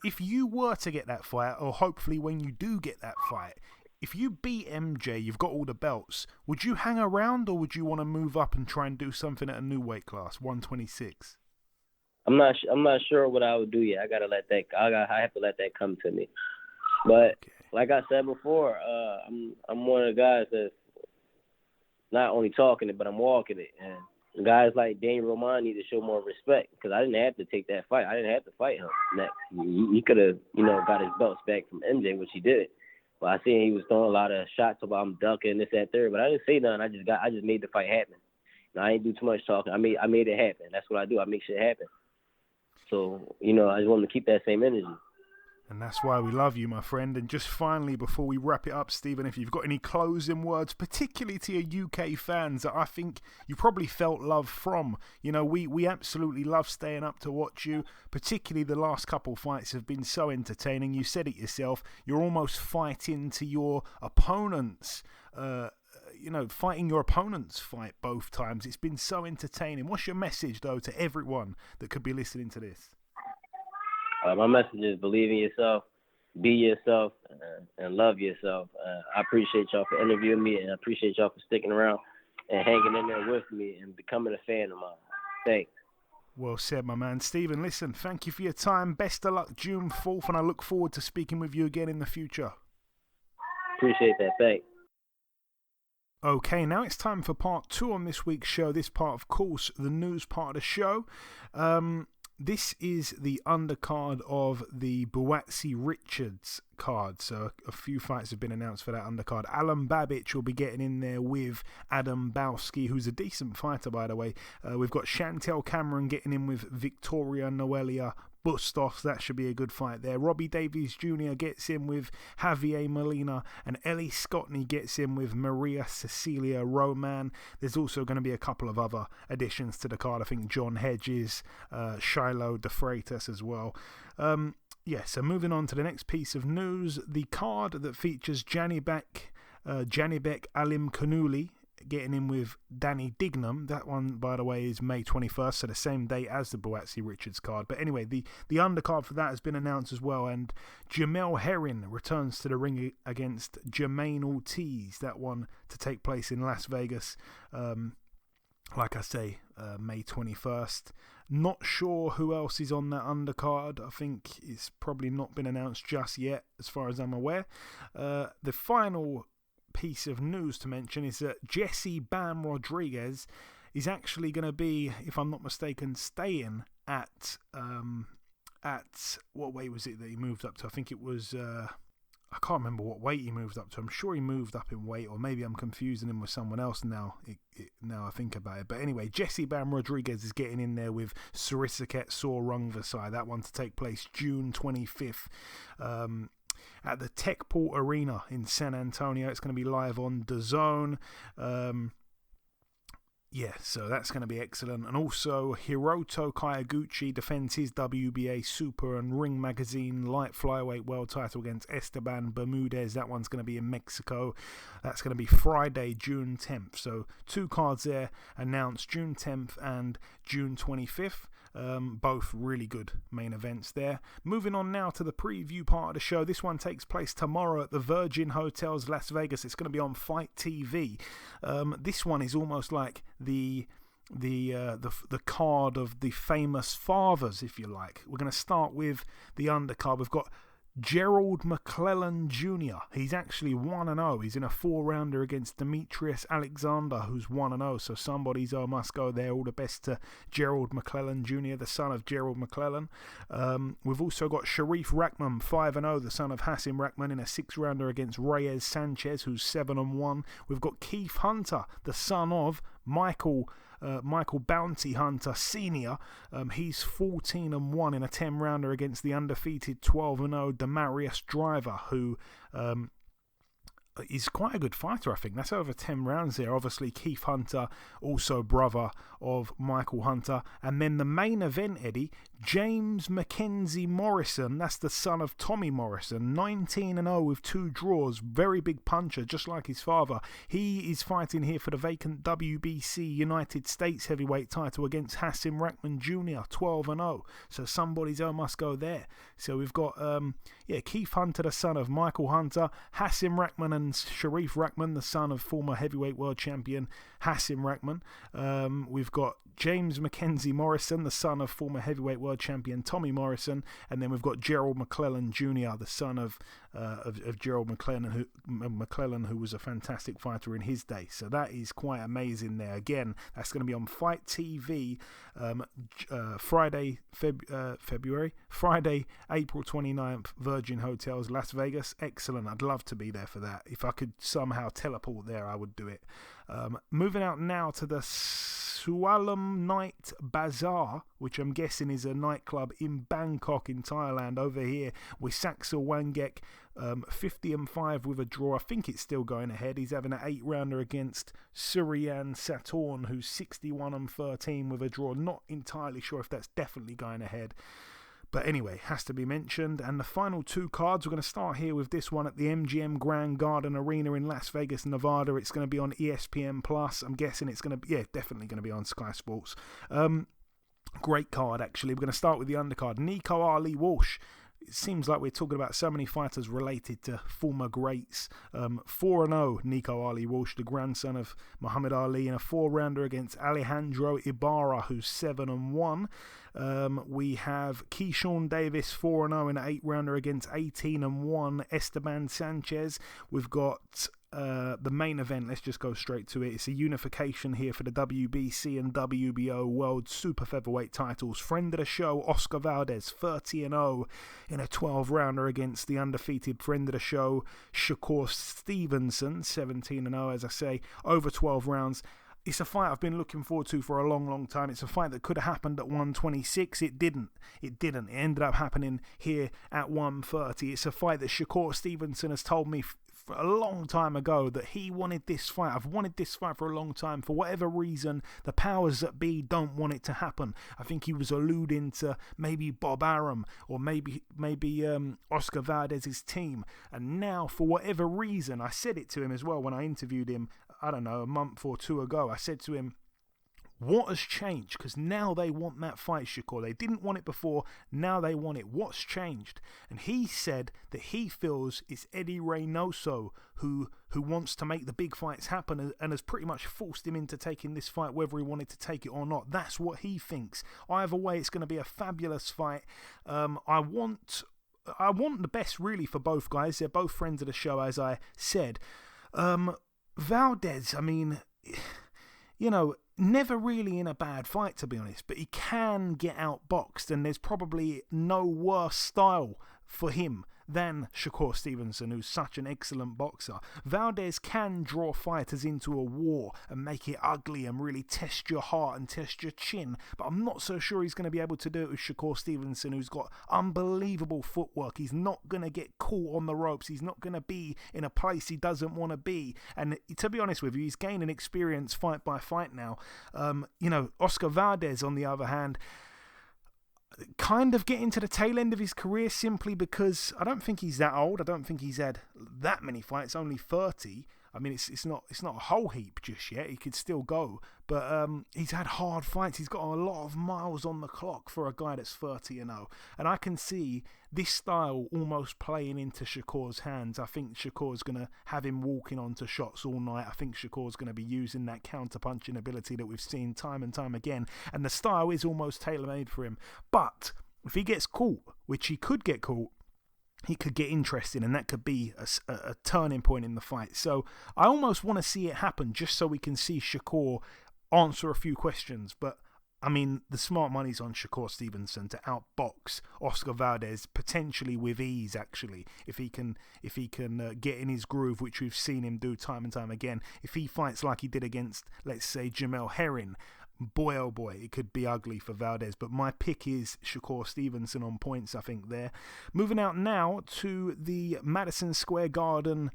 Speaker 8: If you were to get that fight, or hopefully when you do get that fight, if you beat MJ, you've got all the belts, would you hang around, or would you want to move up and try and do something at a new weight class, 126?
Speaker 3: I'm not sure what I would do yet. I have to let that come to me. But like I said before, I'm one of the guys that's not only talking it, but I'm walking it. And guys like Daniel Roman need to show more respect, because I didn't have to take that fight. I didn't have to fight him next. He could have, got his belts back from MJ, which he did. But I seen he was throwing a lot of shots about I'm ducking this, that, third. But I didn't say nothing. I just made the fight happen. I ain't do too much talking. I made it happen. That's what I do. I make shit happen. So, I just want to keep that same energy.
Speaker 8: And that's why we love you, my friend. And just finally, before we wrap it up, Stephen, if you've got any closing words, particularly to your UK fans that I think you probably felt love from. We absolutely love staying up to watch you. Particularly the last couple fights have been so entertaining. You said it yourself. You're almost fighting to your opponents. Fighting your opponent's fight both times. It's been so entertaining. What's your message, though, to everyone that could be listening to this?
Speaker 3: My message is believe in yourself, be yourself, and love yourself. I appreciate y'all for interviewing me, and I appreciate y'all for sticking around and hanging in there with me and becoming a fan of mine. Thanks.
Speaker 8: Well said, my man. Stephen, listen, thank you for your time. Best of luck June 4th, and I look forward to speaking with you again in the future.
Speaker 3: Appreciate that. Thanks.
Speaker 8: Okay, now it's time for part 2 on this week's show. This part, of course, the news part of the show. This is the undercard of the Buatsi Richards card. So a few fights have been announced for that undercard. Alan Babic will be getting in there with Adam Bowski, who's a decent fighter, by the way. We've got Chantel Cameron getting in with Victoria Noelia Bustos. That should be a good fight there. Robbie Davies Jr. gets in with Javier Molina, and Ellie Scottney gets in with Maria Cecilia Roman. There's also going to be a couple of other additions to the card. I think John Hedges, Shiloh De Freitas as well. So moving on to the next piece of news, the card that features Janibek Alim Kanuli getting in with Danny Dignam. That one, by the way, is May 21st, so the same day as the Buatsi Richards card. But anyway, the undercard for that has been announced as well, and Jamel Herring returns to the ring against Jermaine Ortiz. That one to take place in Las Vegas, like I say, May 21st. Not sure who else is on that undercard. I think it's probably not been announced just yet, as far as I'm aware. The final piece of news to mention is that Jesse Bam Rodriguez is actually going to be, if I'm not mistaken, staying at what weight was it that he moved up to? I think it was I can't remember what weight he moved up to. I'm sure he moved up in weight, or maybe I'm confusing him with someone else now. Now I think about it. But anyway, Jesse Bam Rodriguez is getting in there with Surisaket Saw Rungvisai. That one to take place June 25th. At the Techport Arena in San Antonio. It's going to be live on DAZN. So that's going to be excellent. And also, Hiroto Kayaguchi defends his WBA Super and Ring Magazine Light Flyweight World title against Esteban Bermudez. That one's going to be in Mexico. That's going to be Friday, June 10th. So 2 cards there announced, June 10th and June 25th. Both really good main events there. Moving on now to the preview part of the show. This one takes place tomorrow at the Virgin Hotels, Las Vegas. It's going to be on Fight TV. This one is almost like the card of the famous fathers, if you like. We're going to start with the undercard. We've got Gerald McClellan Jr. He's actually 1-0. He's in a 4-rounder against Demetrius Alexander, who's 1-0. So somebody's must go there. All the best to Gerald McClellan Jr., the son of Gerald McClellan. We've also got Sharif Rahman, 5-0, the son of Hassim Rahman, in a 6-rounder against Reyes Sanchez, who's 7-1. We've got Keith Hunter, the son of Michael Bounty Hunter Sr. He's 14-1 in a 10-rounder against the undefeated 12-0 Demarius Driver, who is quite a good fighter, I think. That's over 10 rounds there. Obviously, Keith Hunter, also brother of Michael Hunter. And then the main event, Eddie, James Mackenzie Morrison, that's the son of Tommy Morrison, 19-0 with 2 draws, very big puncher, just like his father. He is fighting here for the vacant WBC United States heavyweight title against Hassim Rahman Jr., 12-0. So somebody's must go there. So we've got Keith Hunter, the son of Michael Hunter, Hassim Rahman and Sharif Rahman, the son of former heavyweight world champion Hassim Rahman. We've got James Mackenzie Morrison, the son of former heavyweight world champion Tommy Morrison, and then we've got Gerald McClellan Jr., the son of Gerald McClellan, who was a fantastic fighter in his day. So that is quite amazing there. Again, that's going to be on Fight TV Friday, April 29th, Virgin Hotels, Las Vegas. Excellent. I'd love to be there for that. If I could somehow teleport there, I would do it. Moving out now to the Sualem Night Bazaar, which I'm guessing is a nightclub in Bangkok in Thailand. Over here with Saksa Wangek, 50-5 with a draw. I think it's still going ahead. He's having an 8-rounder against Suryan Satorn, who's 61-13 with a draw. Not entirely sure if that's definitely going ahead. But anyway, has to be mentioned. And the final 2 cards, we're going to start here with this one at the MGM Grand Garden Arena in Las Vegas, Nevada. It's going to be on ESPN Plus. I'm guessing it's going to be, definitely going to be on Sky Sports. Great card, actually. We're going to start with the undercard. Nico Ali Walsh. It seems like we're talking about so many fighters related to former greats. 4-0 Nico Ali Walsh, the grandson of Muhammad Ali, in a 4-rounder against Alejandro Ibarra, who's 7-1. We have Keyshawn Davis, 4-0 in an 8-rounder against 18-1 Esteban Sanchez. We've got the main event. Let's just go straight to it. It's a unification here for the WBC and WBO World Super Featherweight titles. Friend of the show, Oscar Valdez, 30-0 in a 12-rounder against the undefeated friend of the show, Shakur Stevenson, 17-0, as I say, over 12 rounds. It's a fight I've been looking forward to for a long time. It's a fight that could have happened at 126. It didn't. It ended up happening here at 130. It's a fight that Shakur Stevenson has told me for a long time ago that he wanted this fight. I've wanted this fight for a long time. For whatever reason, the powers that be don't want it to happen. I think he was alluding to maybe Bob Arum or maybe Oscar Valdez's team. And now, for whatever reason, I said it to him as well when I interviewed him, I don't know, a month or 2 ago. I said to him, what has changed? Because now they want that fight, Shakur. They didn't want it before. Now they want it. What's changed? And he said that he feels it's Eddie Reynoso who wants to make the big fights happen and has pretty much forced him into taking this fight, whether he wanted to take it or not. That's what he thinks. Either way, it's going to be a fabulous fight. I want the best, really, for both guys. They're both friends of the show, as I said. Valdez, I mean, never really in a bad fight, to be honest, but he can get outboxed, and there's probably no worse style for him than Shakur Stevenson, who's such an excellent boxer. Valdez can draw fighters into a war and make it ugly and really test your heart and test your chin, but I'm not so sure he's going to be able to do it with Shakur Stevenson, who's got unbelievable footwork. He's not going to get caught on the ropes. He's not going to be in a place he doesn't want to be. And to be honest with you, he's gaining experience fight by fight now. Oscar Valdez, on the other hand, kind of getting to the tail end of his career simply because I don't think he's that old. I don't think he's had that many fights, only 30. I mean, it's not a whole heap just yet. He could still go, but he's had hard fights. He's got a lot of miles on the clock for a guy that's 30-0, and I can see this style almost playing into Shakur's hands. I think Shakur's going to have him walking onto shots all night. I think Shakur's going to be using that counter-punching ability that we've seen time and time again, and the style is almost tailor-made for him. But if he gets caught, which he could get caught, it could get interesting, and that could be a turning point in the fight. So I almost want to see it happen just so we can see Shakur answer a few questions. But I mean, the smart money's on Shakur Stevenson to outbox Oscar Valdez, potentially with ease. Actually, if he can get in his groove, which we've seen him do time and time again. If he fights like he did against, let's say, Jamel Herring, boy oh boy, it could be ugly for Valdez. But my pick is Shakur Stevenson on points, I think, there. Moving out now to the Madison Square Garden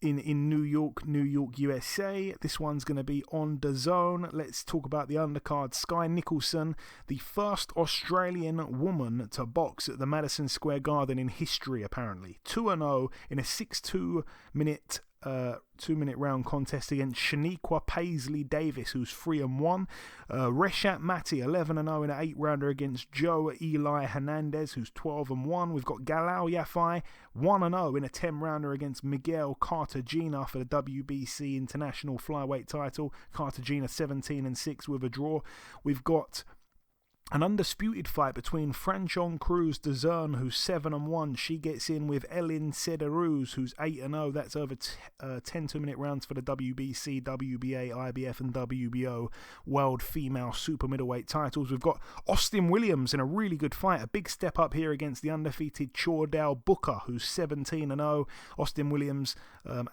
Speaker 8: in New York, USA. This one's going to be on DAZN. Let's talk about the undercard. Sky Nicholson, the first Australian woman to box at the Madison Square Garden in history, apparently. 2-0 in a 6-2 minute 2-minute round contest against Shaniqua Paisley Davis, who's 3-1. Reshat Mati 11-0 in an 8-rounder against Joe Eli Hernandez, who's 12-1. We've got Galal Yafai 1-0 in a 10-rounder against Miguel Cartagena for the WBC International Flyweight title. Cartagena 17-6 with a draw. We've got an undisputed fight between Franchon Cruz DAZN, who's 7-1. She gets in with Elin Cederuz, who's 8-0. That's over 10 2-minute rounds for the WBC, WBA, IBF, and WBO World Female Super Middleweight titles. We've got Austin Williams in a really good fight. A big step up here against the undefeated Chordell Booker, who's 17-0. Austin Williams,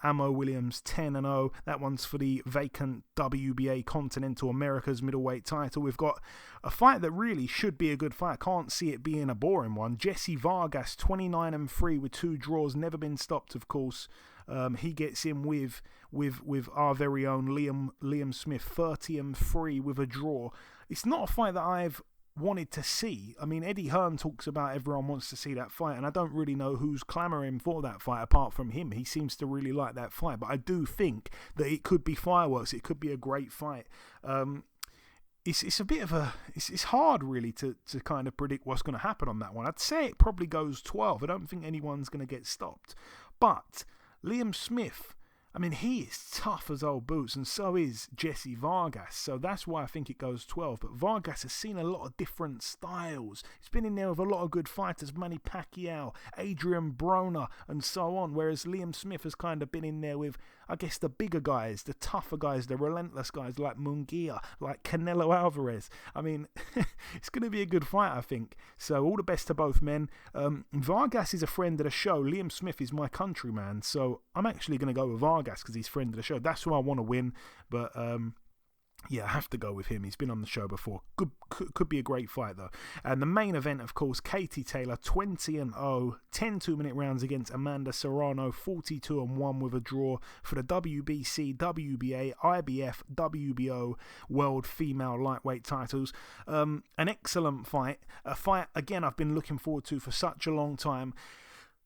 Speaker 8: Ammo Williams, 10-0. That one's for the vacant WBA Continental Americas middleweight title. We've got a fight that really should be a good fight. I can't see it being a boring one. Jesse Vargas, 29-3 with 2 draws, never been stopped, of course. He gets in with our very own Liam Smith, 30-3 with a draw. It's not a fight that I've wanted to see. I mean, Eddie Hearn talks about everyone wants to see that fight, and I don't really know who's clamoring for that fight apart from him. He seems to really like that fight, but I do think that it could be fireworks. It could be a great fight. It's a bit of a... It's hard, really, to kind of predict what's going to happen on that one. I'd say it probably goes 12. I don't think anyone's going to get stopped. But Liam Smith, I mean, he is tough as old boots, and so is Jesse Vargas. So that's why I think it goes 12. But Vargas has seen a lot of different styles. He's been in there with a lot of good fighters, Manny Pacquiao, Adrian Broner, and so on. Whereas Liam Smith has kind of been in there with, I guess, the bigger guys, the tougher guys, the relentless guys like Munguia, like Canelo Alvarez. I mean, it's going to be a good fight, I think. So all the best to both men. Vargas is a friend of the show. Liam Smith is my countryman. So I'm actually going to go with Vargas because he's friend of the show. That's who I want to win. But yeah, I have to go with him. He's been on the show before. Could be a great fight, though. And the main event, of course, Katie Taylor, 20-0, 10 2-minute rounds against Amanda Serrano, 42-1 with a draw for the WBC, WBA, IBF, WBO World Female Lightweight titles. An excellent fight. A fight, again, I've been looking forward to for such a long time.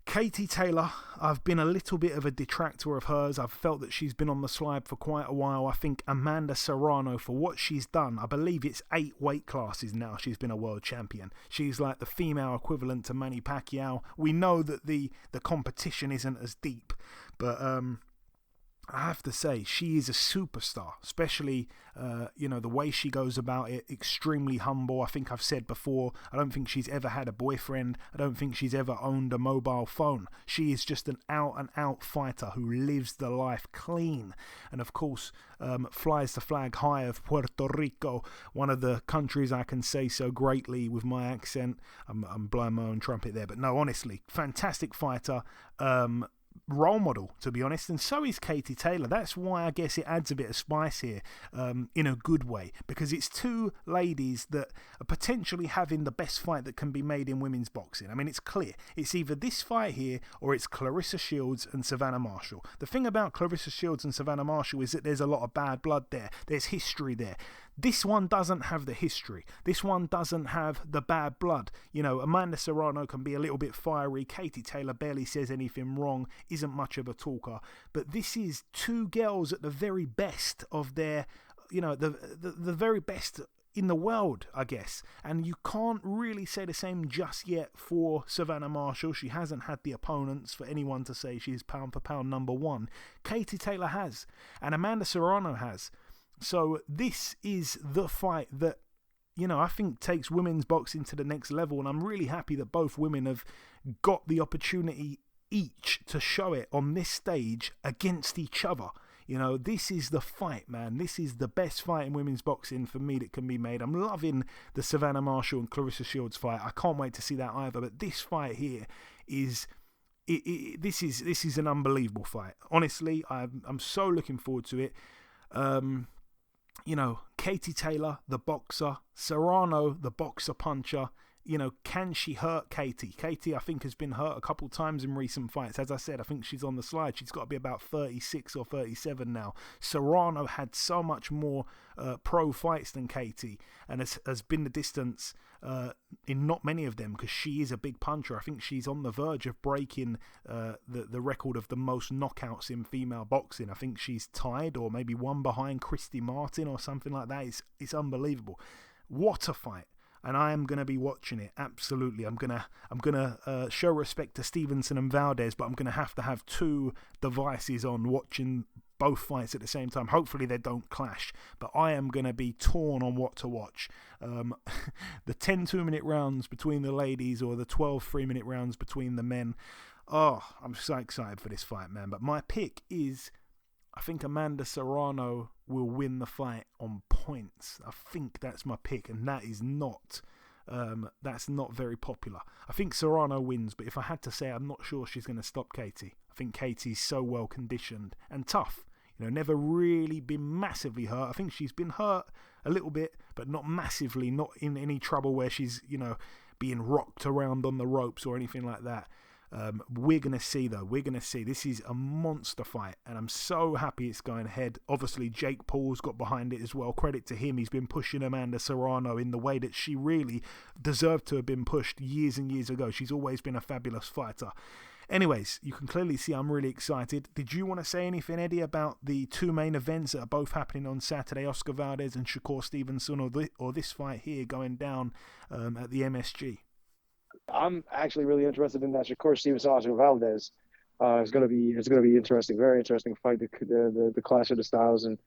Speaker 8: Katie Taylor, I've been a little bit of a detractor of hers. I've felt that she's been on the slide for quite a while. I think Amanda Serrano, for what she's done, I believe it's 8 weight classes now she's been a world champion. She's like the female equivalent to Manny Pacquiao. We know that the competition isn't as deep, but I have to say, she is a superstar, especially, the way she goes about it, extremely humble. I think I've said before, I don't think she's ever had a boyfriend. I don't think she's ever owned a mobile phone. She is just an out-and-out fighter who lives the life clean. And of course, flies the flag high of Puerto Rico, one of the countries I can say so greatly with my accent. I'm blowing my own trumpet there, but no, honestly, fantastic fighter. Role model, to be honest, and so is Katie Taylor. That's why I guess it adds a bit of spice here, in a good way, because it's two ladies that are potentially having the best fight that can be made in women's boxing. I mean, it's clear. It's either this fight here or it's Clarissa Shields and Savannah Marshall. The thing about Clarissa Shields and Savannah Marshall is that there's a lot of bad blood there. There's history there. This one doesn't have the history. This one doesn't have the bad blood. Amanda Serrano can be a little bit fiery. Katie Taylor barely says anything wrong, isn't much of a talker. But this is two girls at the very best of their, the very best in the world, I guess. And you can't really say the same just yet for Savannah Marshall. She hasn't had the opponents for anyone to say she's pound for pound number one. Katie Taylor has, and Amanda Serrano has. So this is the fight that I think takes women's boxing to the next level. And I'm really happy that both women have got the opportunity each to show it on this stage against each other. This is the fight, man. This is the best fight in women's boxing for me that can be made. I'm loving the Savannah Marshall and Clarissa Shields fight. I can't wait to see that either. But this fight here is... This is an unbelievable fight. Honestly, I'm so looking forward to it. Katie Taylor, the boxer, Serrano, the boxer puncher. Can she hurt Katie? Katie, I think, has been hurt a couple times in recent fights. As I said, I think she's on the slide. She's got to be about 36 or 37 now. Serrano had so much more pro fights than Katie, and has been the distance in not many of them, because she is a big puncher. I think she's on the verge of breaking the record of the most knockouts in female boxing. I think she's tied or maybe one behind Christy Martin or something like that. It's unbelievable. What a fight. And I am going to be watching it, absolutely. I'm gonna show respect to Stevenson and Valdez, but I'm going to have two devices on watching both fights at the same time. Hopefully they don't clash, but I am going to be torn on what to watch. The 10 2-minute rounds between the ladies or the 12 3-minute rounds between the men. Oh, I'm so excited for this fight, man. But my pick is... I think Amanda Serrano will win the fight on points. I think that's my pick, and that is not very popular. I think Serrano wins, but if I had to say, I'm not sure she's going to stop Katie. I think Katie's so well conditioned and tough. Never really been massively hurt. I think she's been hurt a little bit, but not massively, not in any trouble where she's, being rocked around on the ropes or anything like that. We're going to see, though. We're going to see. This is a monster fight, and I'm so happy it's going ahead. Obviously, Jake Paul's got behind it as well. Credit to him. He's been pushing Amanda Serrano in the way that she really deserved to have been pushed years and years ago. She's always been a fabulous fighter. Anyways, you can clearly see I'm really excited. Did you want to say anything, Eddie, about the two main events that are both happening on Saturday, Oscar Valdez and Shakur Stevenson, or this fight here going down at the MSG?
Speaker 9: I'm actually really interested in that Shakur Stevenson Oscar Valdez. It's gonna be interesting, very interesting fight. The clash of the styles, and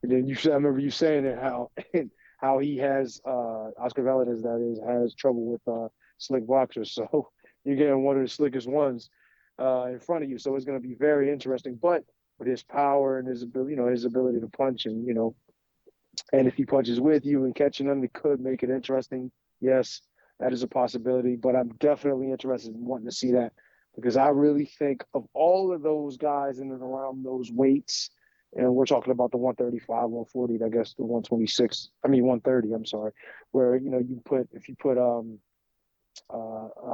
Speaker 9: then I remember you saying it how he has Oscar Valdez has trouble with slick boxers. So you're getting one of the slickest ones in front of you. So it's gonna be very interesting. But with his power and his ability to punch, and and if he punches with you and catching them, it could make it interesting. Yes. That is a possibility, but I'm definitely interested in wanting to see that, because I really think of all of those guys in and around those weights, and we're talking about the 135, 140, I guess the 130, I'm sorry, where, if you put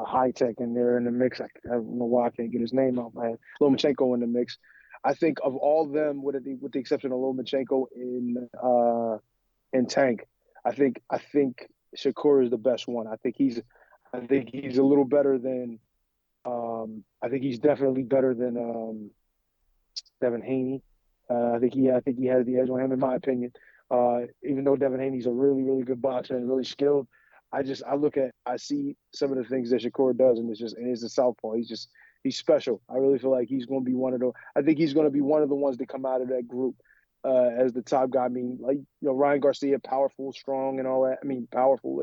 Speaker 9: High Tech in there in the mix, I don't know why I can't get his name out, man, Lomachenko in the mix. I think of all of them, with the exception of Lomachenko in Tank, I think Shakur is the best one. I think he's a little better than. I think he's definitely better than Devin Haney. I think he has the edge on him, in my opinion. Even though Devin Haney's a really, really good boxer and really skilled, I see some of the things that Shakur does, and he's a southpaw. He's special. I really feel like he's going to be one of the. I think he's going to be one of the ones that come out of that group as the top guy. I mean, Ryan Garcia, powerful, strong, and all that. I mean, powerful,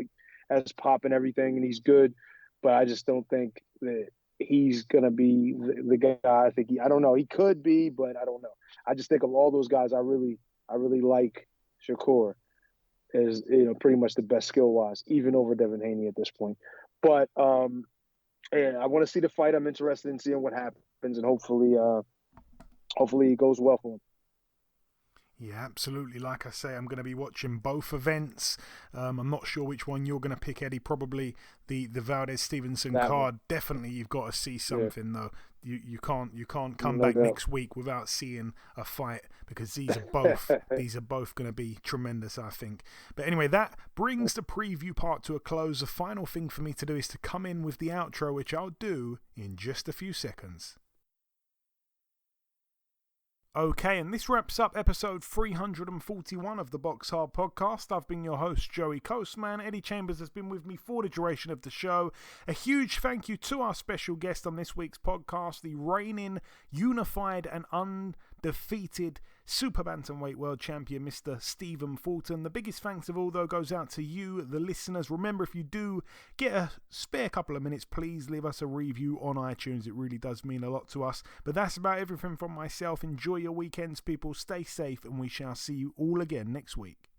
Speaker 9: has pop and everything, and he's good. But I just don't think that he's going to be the guy. I think I don't know. He could be, but I don't know. I just think of all those guys, I really like Shakur as pretty much the best skill wise, even over Devin Haney at this point. But yeah, I want to see the fight. I'm interested in seeing what happens, and hopefully it goes well for him.
Speaker 8: Yeah, absolutely. Like I say, I'm going to be watching both events. I'm not sure which one you're going to pick, Eddie. Probably the Valdez-Stevenson card. Definitely, you've got to see something, though. You can't come back next week without seeing a fight, because these are both going to be tremendous, I think. But anyway, that brings the preview part to a close. The final thing for me to do is to come in with the outro, which I'll do in just a few seconds. Okay, and this wraps up episode 341 of the BoxHard Podcast. I've been your host, Joey Coastman. Eddie Chambers has been with me for the duration of the show. A huge thank you to our special guest on this week's podcast, the reigning, unified and defeated Super-Bantamweight World Champion Mr. Stephen Fulton. The biggest thanks of all, though, goes out to you, the listeners. Remember, if you do get a spare couple of minutes, please leave us a review on iTunes. It really does mean a lot to us. But that's about everything from myself. Enjoy your weekends, people. Stay safe, and we shall see you all again next week.